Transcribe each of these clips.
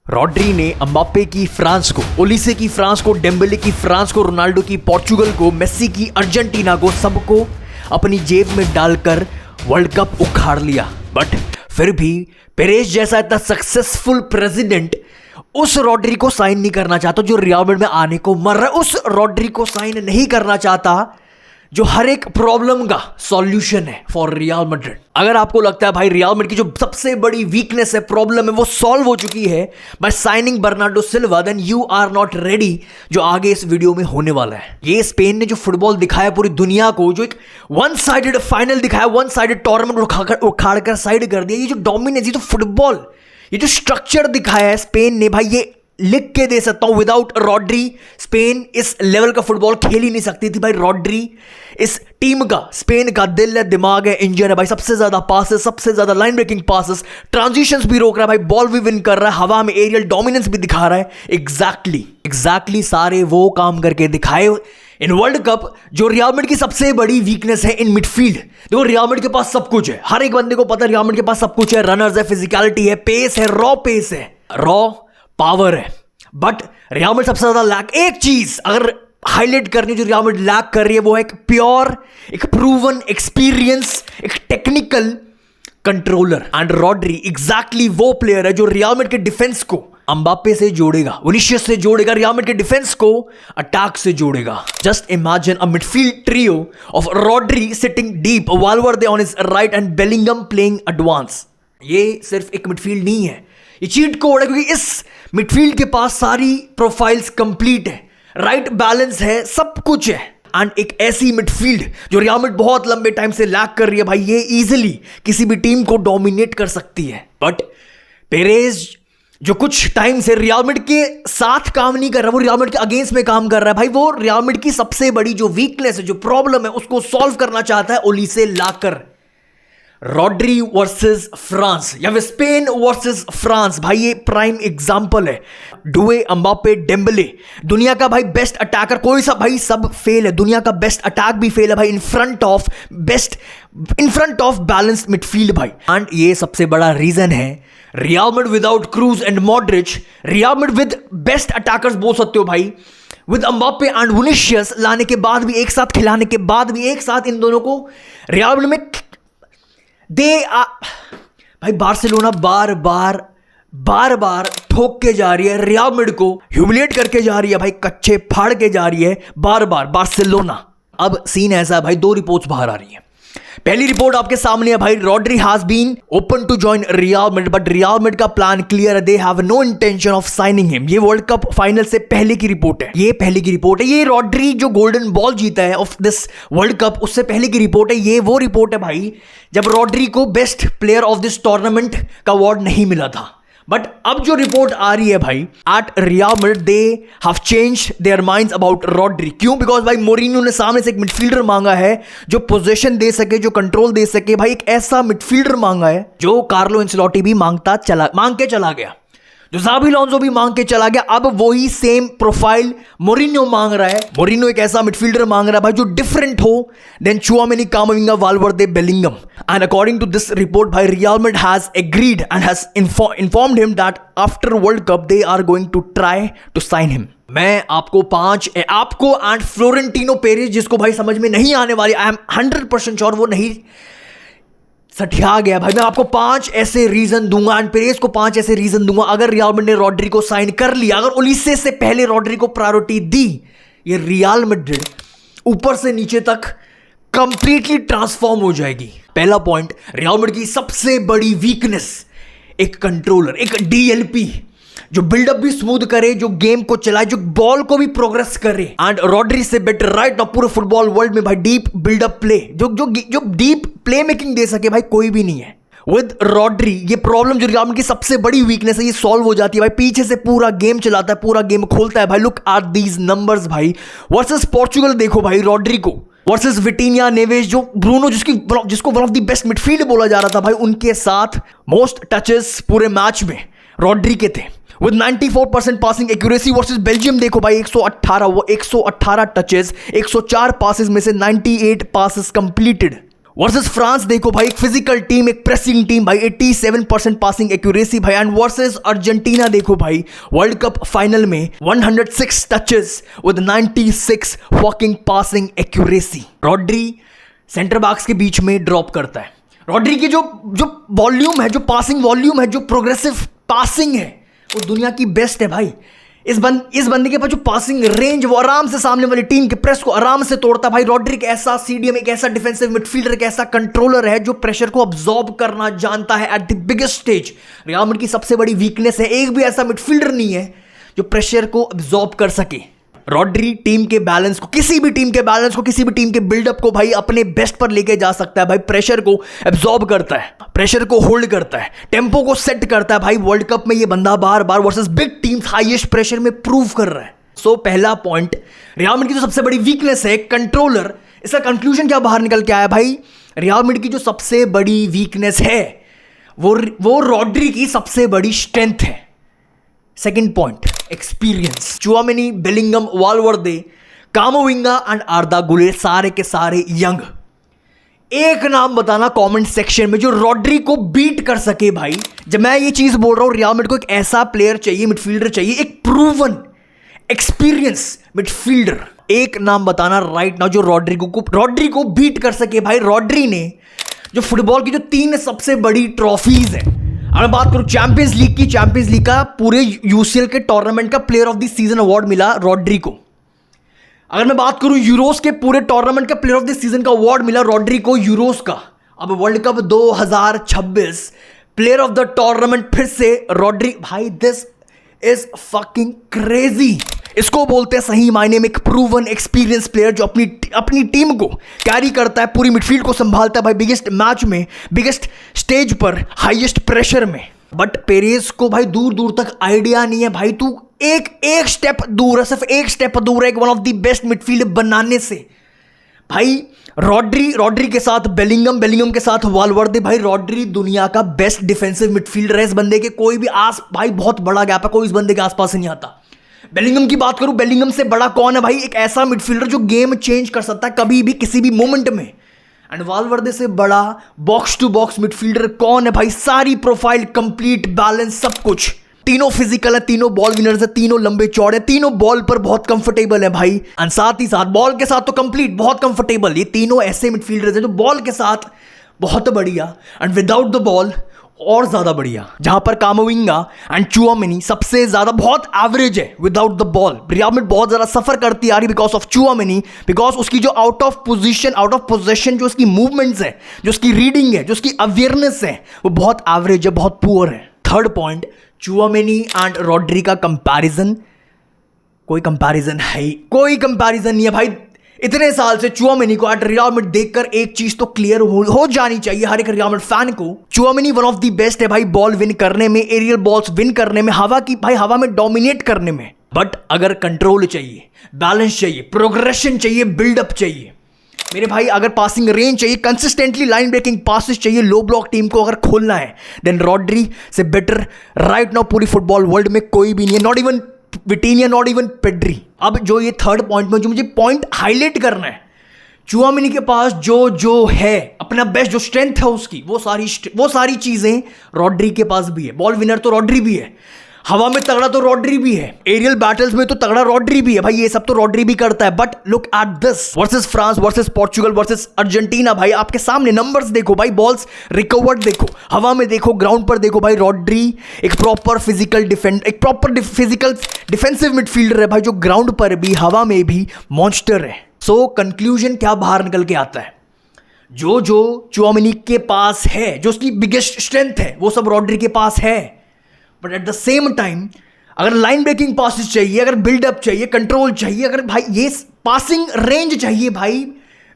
Rodri ने Mbappe की France को, ओलिसे की फ्रांस को, डेम्बेले की फ्रांस को, रोनाल्डो की पोर्चुगल को, मेसी की अर्जेंटीना को, सबको अपनी जेब में डालकर वर्ल्ड कप उखाड़ लिया। बट फिर भी पेरेज जैसा इतना सक्सेसफुल प्रेसिडेंट उस रॉड्री को साइन नहीं करना चाहता जो रियल मैड्रिड में आने को मर रहा है। उस रॉड्री को साइन नहीं करना चाहता जो हर एक प्रॉब्लम का सॉल्यूशन है फॉर रियल मैड्रिड। अगर आपको लगता है भाई रियल मैड्रिड की जो सबसे बड़ी वीकनेस है, प्रॉब्लम है, वो सॉल्व हो चुकी है by signing Bernardo Silva, then you are not ready जो आगे इस वीडियो में होने वाला है। ये स्पेन ने जो फुटबॉल दिखाया पूरी दुनिया को, जो एक वन साइडेड फाइनल दिखाया, वन साइडेड टूर्नामेंट उखाड़ कर साइड कर दिया, ये जो डोमिनेंस, ये जो फुटबॉल, ये जो स्ट्रक्चर दिखाया है स्पेन ने, भाई ये लिख के दे सकता हूं, विदाउट रॉड्री स्पेन इस लेवल का फुटबॉल खेल ही नहीं सकती थी। भाई रॉड्री इस टीम का, स्पेन का दिल है, दिमाग है, इंजन है भाई। सबसे ज्यादा पासेस, सबसे ज्यादा लाइन ब्रेकिंग पासेस, ट्रांजिशंस भी रोक रहा है भाई, बॉल भी विन कर रहा है, हवा में एरियल डोमिनेंस भी दिखा रहा है। एग्जैक्टली सारे वो काम करके दिखाए इन वर्ल्ड कप जो रियल मैड्रिड की सबसे बड़ी वीकनेस है इन मिडफील्ड। देखो रियल मैड्रिड के पास सब कुछ है, हर एक बंदे को पता है रियल मैड्रिड के पास सब कुछ है, रनर्स है, फिजिकलिटी है, पेस है, रॉ पेस है, रॉ पावर है। बट रियल मैड्रिड सबसे ज्यादा लैक, एक चीज अगर हाईलाइट करनी जो रियल मैड्रिड लैक कर रही है, वो है एक प्योर, एक प्रूवन एक्सपीरियंस, एक technical controller. And Rodri exactly वो प्लेयर है जो रियल मैड्रिड के डिफेंस को अम्बापे से जोड़ेगा, विनीशियस से जोड़ेगा, रियल मैड्रिड के डिफेंस को अटैक से जोड़ेगा। Just imagine a midfield trio of Rodri sitting deep, Valverde on his right and Bellingham playing advance. ये सिर्फ एक मिडफील्ड नहीं है, ये चीट कोड है, क्योंकि इस मिडफील्ड के पास सारी प्रोफाइल्स कंप्लीट है, राइट बैलेंस है, सब कुछ है। एंड एक ऐसी मिडफील्ड जो रियल मैड्रिड बहुत लंबे टाइम से लैक कर रही है भाई, ये इजीली किसी भी टीम को डोमिनेट कर सकती है। बट पेरेज जो कुछ टाइम से रियल मैड्रिड के साथ काम नहीं कर रहा, वो रियल मैड्रिड के अगेंस्ट में काम कर रहा है भाई। वो रियल मैड्रिड की सबसे बड़ी जो वीकनेस है, जो प्रॉब्लम है, उसको सॉल्व करना चाहता है ओलिसे लाकर। रॉड्री वर्सेस फ्रांस या फिर स्पेन वर्सेस फ्रांस, भाई ये प्राइम एग्जांपल है। डुए, अम्बापे, डेम्बेले, दुनिया का भाई बेस्ट अटैकर, कोई सा भाई सब फेल है, दुनिया का बेस्ट अटैक भी फेल है भाई, in front of balanced midfield भाई। एंड ये सबसे बड़ा रीजन है Real Madrid without cruise and Modric, real Madrid with best attackers बोल सकते हो भाई, विद अम्बापे एंड विनीशियस लाने के बाद भी, एक साथ खिलाने के बाद भी, एक साथ इन दोनों को रियल मैड्रिड में भाई बार्सिलोना बार बार ठोक के जा रही है, रियल मैड्रिड को ह्यूमिलिएट करके जा रही है भाई, कच्चे फाड़ के जा रही है बार बार्सिलोना। अब सीन ऐसा है भाई, दो रिपोर्ट्स बाहर आ रही है। पहली रिपोर्ट आपके सामने है भाई, Rodri has been open to join Real Madrid, but Real Madrid का प्लान क्लियर है, they have no intention of signing him. ये वर्ल्ड कप फाइनल से पहले की रिपोर्ट है, ये रॉड्री जो गोल्डन बॉल जीता है ऑफ दिस वर्ल्ड कप, उससे पहले की रिपोर्ट है। ये वो रिपोर्ट है भाई जब रॉड्री को best player of this tournament का अवार्ड नहीं मिला था। बट अब जो रिपोर्ट आ रही है भाई, at Real Madrid they have changed their minds about Rodri. क्यों? बिकॉज भाई मोरिन्यो ने सामने से एक मिडफील्डर मांगा है जो पोजीशन दे सके, जो कंट्रोल दे सके। भाई एक ऐसा मिडफील्डर मांगा है जो कार्लो एंसेलोटी भी मांग के चला गया, जो ज़ाबी अलोंसो भी मांग के चला गया। अब वही सेम प्रोफाइल मोरिन्यो मांग रहा है। मोरिन्यो एक ऐसा मिडफील्डर मांग रहा है भाई जो डिफरेंट हो then Tchouameni, Camavinga, Valverde, Bellingham. And according to this report भाई, Real Madrid has agreed and has informed him that after World Cup they are going to try to sign him. मैं आपको and Florentino Perez, जिसको भाई समझ में नहीं आने वाली, आई एम 100% श्योर वो नहीं सठिया गया भाई, मैं आपको 5 ऐसे रीजन दूंगा एंड पेरेज को 5 ऐसे रीजन दूंगा अगर रियल मैड्रिड ने रॉड्री को साइन कर लिया, अगर ओलिसे से पहले रॉड्री को प्रायोरिटी दी, ये रियल मैड्रिड ऊपर से नीचे तक कंप्लीटली ट्रांसफॉर्म हो जाएगी। पहला पॉइंट, रियल मैड्रिड की सबसे बड़ी वीकनेस एक कंट्रोलर, एक डीएलपी जो बिल्डअप भी स्मूथ करे, जो गेम को चलाए, जो बॉल को भी प्रोग्रेस करे। एंड रॉड्री से बेटर राइट नाउ पूरे फुटबॉल वर्ल्ड में भाई डीप बिल्डअप प्ले, जो डीप प्ले मेकिंग दे सके भाई कोई भी नहीं है। विद रॉड्री ये प्रॉब्लम जो रियल मैड्रिड की सबसे बड़ी वीकनेस है, ये सॉल्व हो जाती है भाई। पीछे से पूरा गेम चलाता है, पूरा गेम खोलता है भाई। लुक एट दीज नंबर्स भाई, वर्सेस पोर्चुगल देखो भाई रॉड्री को, वर्सेस विटिनिया, नेवेस, जो ब्रूनो जिसको one of the best midfield बोला जा रहा था भाई, उनके साथ मोस्ट टचेस पूरे मैच में रॉड्री के थे। With 94% passing accuracy versus Belgium देखो भाई, 118 टचेस, 104 पासेस में से 98 पासेस कंप्लीटेड। वर्सेस फ्रांस देखो भाई, एक फिजिकल टीम, एक प्रेसिंग टीम भाई, 87% पासिंग एक्यूरेसी भाई। एंड वर्सेस अर्जेंटीना देखो भाई, वर्ल्ड कप फाइनल में 106 touches with 96 fucking passing accuracy. Rodri centre backs के बीच में ड्रॉप करता है। रॉड्री की जो वॉल्यूम है, जो पासिंग वॉल्यूम है, जो प्रोग्रेसिव पासिंग है, वो दुनिया की बेस्ट है भाई। इस बंदे के पास जो पासिंग रेंज, वो आराम से सामने वाली टीम के प्रेस को आराम से तोड़ता भाई। रॉड्री एक ऐसा सीडीएम, एक ऐसा डिफेंसिव मिडफील्डर, एक ऐसा कंट्रोलर है जो प्रेशर को अब्सॉर्ब करना जानता है at the biggest stage. Real Madrid की सबसे बड़ी वीकनेस है, एक भी ऐसा मिडफील्डर नहीं है जो प्रेशर को अब्सॉर्ब कर सके। रॉड्री टीम के बैलेंस को, किसी भी टीम के बैलेंस को, किसी भी टीम के बिल्डअप को भाई अपने बेस्ट पर लेके जा सकता है भाई। प्रेशर को एब्जॉर्ब करता है, प्रेशर को होल्ड करता है, टेम्पो को सेट करता है भाई। वर्ल्ड कप में ये बंदा बार बार versus big teams highest pressure में प्रूव कर रहा है। सो पहला पॉइंट, रियल मैड्रिड की जो सबसे बड़ी वीकनेस है कंट्रोलर। इसका कंक्लूजन क्या बाहर निकल के आया भाई? रियल मैड्रिड की जो सबसे बड़ी वीकनेस है वो रॉड्री की सबसे बड़ी स्ट्रेंथ है। Second point, experience. Tchouameni, Bellingham, Valverde, Camavinga and Arda Guler सारे के सारे यंग। एक नाम बताना कमेंट सेक्शन में जो रॉड्री को बीट कर सके भाई। जब मैं ये चीज बोल रहा हूं, रियल मैड्रिड को एक ऐसा प्लेयर चाहिए, मिडफील्डर चाहिए, एक प्रूवन एक्सपीरियंस मिडफील्डर। एक नाम बताना राइट नाउ जो रॉड्री को बीट कर सके भाई। रॉड्री ने जो फुटबॉल की जो 3 सबसे बड़ी ट्रॉफीज है, अगर बात करूं चैंपियंस लीग की, चैंपियंस लीग का पूरे यूसीएल के टूर्नामेंट का player of the season award मिला रॉड्री को। अगर मैं बात करूं यूरोस के पूरे टूर्नामेंट का प्लेयर ऑफ द सीजन का अवार्ड मिला रॉड्री को यूरोस का। अब world cup 2026 player of the tournament फिर से रॉड्री भाई। This is fucking crazy. इसको बोलते हैं सही मायने में एक प्रूवन एक्सपीरियंस प्लेयर जो अपनी टीम को कैरी करता है, पूरी मिडफील्ड को संभालता है भाई, बिगेस्ट मैच में, बिगेस्ट स्टेज पर, हाईएस्ट प्रेशर में। बट पेरेस को भाई दूर दूर तक आइडिया नहीं है भाई। तू एक स्टेप दूर है, सिर्फ एक स्टेप दूर है one of the best midfield बनाने से भाई। रॉड्री के साथ बेलिंगम के साथ वाल्वर्दे भाई। रॉड्री दुनिया का बेस्ट डिफेंसिव मिडफील्डर है। इस बंदे के कोई भी भाई बहुत बड़ा गैप है, कोई इस बंदे के आसपास नहीं आता। बेलिंगम की बात करूं, बेलिंगम से बड़ा कौन है भाई? एक ऐसा मिडफील्डर जो गेम चेंज कर सकता है कभी भी, किसी भी मोमेंट में। एंड वाल्वर्दे से बड़ा बॉक्स टू बॉक्स मिडफील्डर कौन है भाई? सारी प्रोफाइल कंप्लीट, बैलेंस, सब कुछ। तीनों फिजिकल है, तीनों बॉल विनर्स है, तीनों लंबे चौड़े, तीनों बॉल पर बहुत कंफर्टेबल है भाई। एंड साथ ही साथ बॉल के साथ तो कंप्लीट बहुत कंफर्टेबल। ये तीनों ऐसे मिडफील्डर्स हैं जो बॉल के साथ बहुत बढ़िया एंड विदाउट द बॉल और ज्यादा बढ़िया। जहां पर कामाविंगा एंड चुआमेनी सबसे ज्यादा बहुत एवरेज है without the ball. Real Madrid बहुत ज्यादा सफर करती आ रही बिकॉज ऑफ चुआमेनी, बिकॉज उसकी जो आउट ऑफ पोजीशन जो उसकी मूवमेंट्स है, जो उसकी रीडिंग है, जो उसकी अवेयरनेस है, वो बहुत एवरेज है, बहुत पुअर है। Third point, Tchouameni and Rodri का कंपैरिजन, कोई कंपैरिजन है, कोई कंपैरिजन नहीं है भाई। इतने साल से चुआमेनी को एट रियल मैड्रिड देखकर एक चीज तो क्लियर हो जानी चाहिए हर एक रियल मैड्रिड फैन को। Tchouameni one of the best है भाई बॉल विन करने में, एरियल बॉल्स विन करने में, हवा में डोमिनेट करने में। बट अगर कंट्रोल चाहिए, बैलेंस चाहिए, प्रोग्रेशन चाहिए, बिल्डअप चाहिए मेरे भाई, अगर पासिंग रेंज चाहिए, कंसिस्टेंटली लाइन ब्रेकिंग पासेस चाहिए, लो ब्लॉक टीम को अगर खोलना है, देन रॉड्री से बेटर राइट नाउ पूरी फुटबॉल वर्ल्ड में कोई भी नहीं है। Not even Vitinha, not even Pedri. अब जो ये थर्ड पॉइंट में जो मुझे पॉइंट हाईलाइट करना है, चुआमेनी के पास जो है अपना बेस्ट, जो स्ट्रेंथ है उसकी, वो सारी चीजें रॉड्री के पास भी है। बॉल विनर तो रॉड्री भी है, हवा में तगड़ा तो रॉड्री भी है, एरियल बैटल्स में तो तगड़ा रॉड्री भी है भाई। ये सब तो रॉड्री भी करता है। But look at this, versus France, versus Portugal, versus Argentina भाई, आपके सामने नंबर्स देखो भाई, बॉल्स रिकवर्ड देखो, हवा में देखो, ग्राउंड पर देखो भाई। रॉड्री एक प्रॉपर फिजिकल डिफेंसिव मिडफील्डर है भाई, जो ग्राउंड पर भी, हवा में भी मॉन्स्टर है। सो कंक्लूजन क्या बाहर निकल के आता है? जो चुआमेनी के पास है, जो उसकी बिगेस्ट स्ट्रेंथ है, वो सब रॉड्री के पास है। But at the same time अगर लाइन ब्रेकिंग पासेस चाहिए, अगर बिल्डअप चाहिए, कंट्रोल चाहिए, अगर भाई ये पासिंग रेंज चाहिए भाई,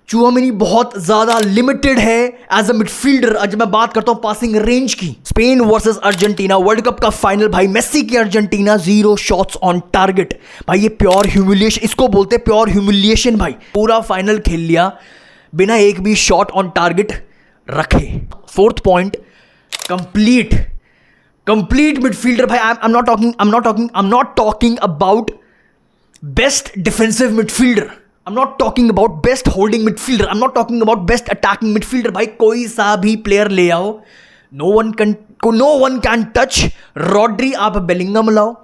चुआमेनी बहुत ज्यादा लिमिटेड है एज अ मिडफील्डर। आज मैं बात करता हूं पासिंग रेंज की। Spain versus Argentina world cup का फाइनल भाई, मेसी की अर्जेंटीना, 0 शॉट्स ऑन टारगेट भाई। ये प्योर ह्यूमिलिएशन, इसको बोलते हैं प्योर ह्यूमिलिएशन भाई। पूरा फाइनल खेल लिया बिना एक भी शॉट ऑन टारगेट रखे। फोर्थ पॉइंट, कंप्लीट मिडफील्डर भाई। I'm not talking about best defensive midfielder I am not talking about best holding midfielder, I am not talking about best attacking midfielder. भाई कोई सा भी प्लेयर ले आओ, no one can touch Rodri. आप Bellingham लाओ,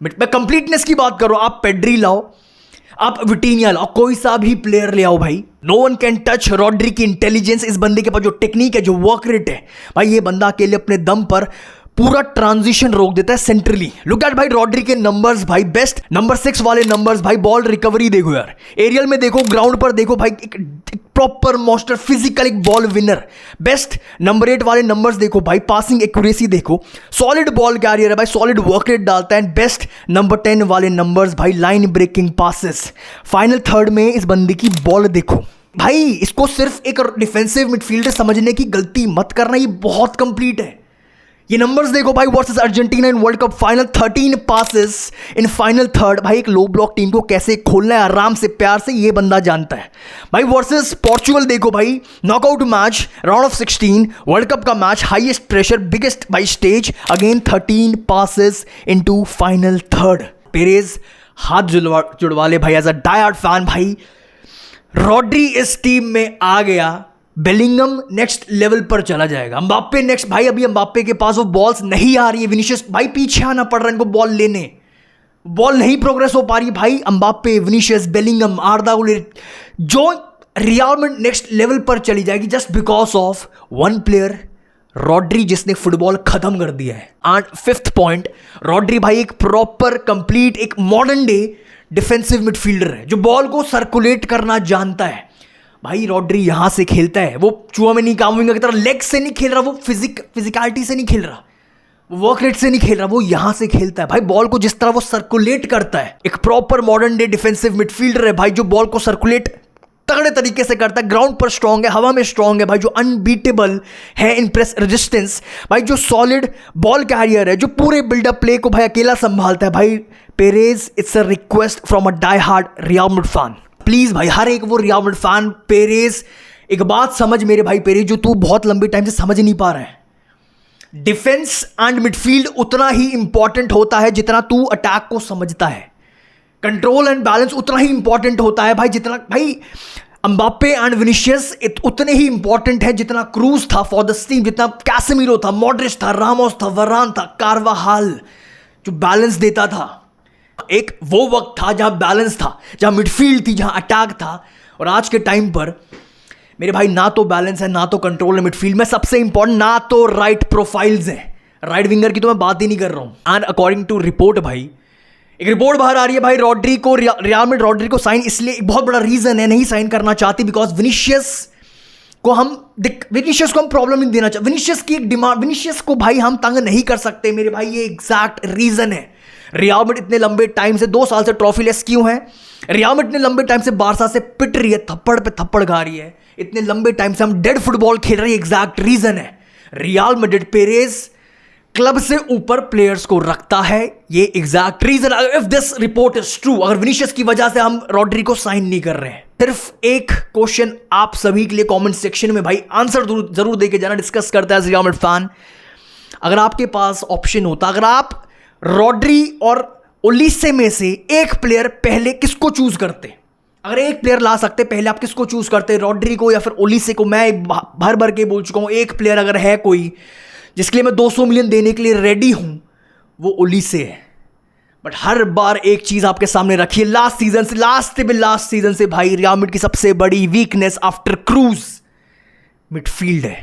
मैं कंप्लीटनेस की बात करो, आप पेड्री लाओ, आप विटीनिया लाओ, कोई सा भी प्लेयर ले आओ भाई, no one can touch Rodri की इंटेलिजेंस। इस बंदे के पास जो टेक्निक है, जो वर्क रेट है, भाई ये बंदा अकेले अपने दम पर पूरा ट्रांजिशन रोक देता है सेंट्रली। लुक एट भाई रॉड्री के नंबर्स, भाई बेस्ट नंबर 6 वाले नंबर्स। भाई बॉल रिकवरी देखो यार, एरियल में देखो, ग्राउंड पर देखो भाई, एक प्रॉपर मॉन्स्टर फिजिकल एक बॉल विनर। बेस्ट नंबर 8 वाले नंबर्स देखो भाई, पासिंग एक्यूरेसी देखो, सॉलिड बॉल कैरियर है भाई, सॉलिड वर्क रेट डालता है। बेस्ट नंबर 10 वाले नंबर्स भाई, line breaking passes. Final third में इस बंदे की बॉल देखो भाई, इसको सिर्फ एक डिफेंसिव मिडफील्डर समझने की गलती मत करना, ये बहुत कंप्लीट है। ये नंबर्स देखो भाई, versus Argentina in world cup final, 13 passes in final third. भाई एक लो ब्लॉक टीम को कैसे खोलना है आराम से प्यार से, ये बंदा जानता है भाई। वर्सेस पोर्चुगल देखो भाई, knockout match, round of 16 world cup का मैच, हाईएस्ट प्रेशर, बिगेस्ट भाई stage, again 13 passes into final third. Perez हाथ जुड़वा ले भाई, एज अ डायहार्ड फैन भाई। रॉड्री इस टीम में आ गया, बेलिंगम नेक्स्ट लेवल पर चला जाएगा, एम्बाप्पे नेक्स्ट। भाई अभी एम्बाप्पे के पास वो बॉल्स नहीं आ रही है, विनीशियस भाई पीछे आना पड़ रहा है इनको बॉल लेने, बॉल नहीं प्रोग्रेस हो पा रही भाई। एम्बाप्पे, विनीशियस, बेलिंगम, आर्दा गुलेर, जो रियल में नेक्स्ट लेवल पर चली जाएगी just because of one player, Rodri, जिसने फुटबॉल खत्म कर दिया है। एंड 5th पॉइंट, रॉड्री भाई एक प्रॉपर कंप्लीट एक मॉडर्न डे डिफेंसिव मिडफील्डर है, जो बॉल को सर्कुलेट करना जानता है। भाई रॉड्री यहां से खेलता है, वो चुआमेनी कामाविंगा की तरह लेग से नहीं खेल रहा, वो फिजिकलिटी से नहीं खेल रहा, वो वर्क रेट से नहीं खेल रहा, वो यहां से खेलता है भाई। बॉल को जिस तरह वो सर्कुलेट करता है, एक proper modern day defensive midfielder है भाई, जो बॉल को सर्कुलेट तगड़े तरीके से करता है, ग्राउंड पर स्ट्रांग है, हवा में स्ट्रांग है भाई, जो अनबीटेबल है इन प्रेस रेजिस्टेंस भाई, जो सॉलिड बॉल कैरियर है, जो पूरे बिल्डअप प्ले को भाई अकेला संभालता है भाई। Perez, it's a request from a die hard Real Madrid fan, please भाई, हर एक वो रियल मैड्रिड फैन, पेरेज एक बात समझ मेरे भाई पेरेज, जो तू बहुत लंबे टाइम से समझ नहीं पा रहा है, डिफेंस एंड मिडफील्ड उतना ही इंपॉर्टेंट होता है जितना तू अटैक को समझता है। कंट्रोल एंड बैलेंस उतना ही इंपॉर्टेंट होता है भाई, जितना भाई एम्बाप्पे एंड विनीशियस उतने ही इंपॉर्टेंट है जितना क्रूज था फॉर द टीम, जितना कैसेमीरो था, मॉड्रिच था, रामोस था, वरान था, कार्वाहाल, जो बैलेंस देता था। एक वो वक्त था जहां बैलेंस था, जहां मिडफील्ड थी, जहां अटैक था। और आज के टाइम पर मेरे भाई ना तो बैलेंस है, ना तो कंट्रोल है मिडफील्ड में, सबसे इंपॉर्टेंट ना तो राइट प्रोफाइल्स है। राइट विंगर की तो मैं बात ही नहीं कर रहा हूं। एंड अकॉर्डिंग टू रिपोर्ट भाई, एक रिपोर्ट बाहर आ रही है भाई, रॉड्री को रियल मैड्रिड रॉड्री को साइन, इसलिए एक बहुत बड़ा रीजन है नहीं साइन करना चाहती, बिकॉज विनीशियस को हम प्रॉब्लम नहीं देना चाहते। विनीशियस की एक डिमांड, विनीशियस को भाई हम तंग नहीं कर सकते मेरे भाई, ये एग्जैक्ट रीजन है। रियल मैड्रिड इतने लंबे टाइम से 2 साल से ट्रॉफी लेस क्यों है? रियल मैड्रिड इतने लंबे टाइम से बारसा से पिट रही है, थप्पड़ पे थप्पड़ खा रही है, इतने लंबे टाइम से हम डेड फुटबॉल खेल रहे हैं, एग्जैक्ट रीजन है। रियल मैड्रिड पेरेज क्लब से ऊपर प्लेयर्स को रखता है, ये exact reason. If this report is true, अगर विनीशियस की वजह से हम रॉड्री को साइन नहीं कर रहे हैं, सिर्फ एक क्वेश्चन आप सभी के लिए कमेंट सेक्शन में भाई आंसर जरूर देके जाना, डिस्कस करता है रियल मैड्रिड फैन। अगर आपके पास ऑप्शन होता, अगर आप रॉड्री और ओलिसे में से एक प्लेयर पहले किसको चूज करते? अगर एक प्लेयर ला सकते पहले आप किसको चूज करते, रॉड्री को या फिर ओलिसे को? मैं भर भर के बोल चुका हूं, एक प्लेयर अगर है कोई जिसके लिए मैं 200 मिलियन देने के लिए रेडी हूं, वो ओलिसे है। बट हर बार एक चीज आपके सामने रखिए, लास्ट सीजन से भाई रियल मैड्रिड की सबसे बड़ी वीकनेस आफ्टर क्रूज मिडफील्ड है।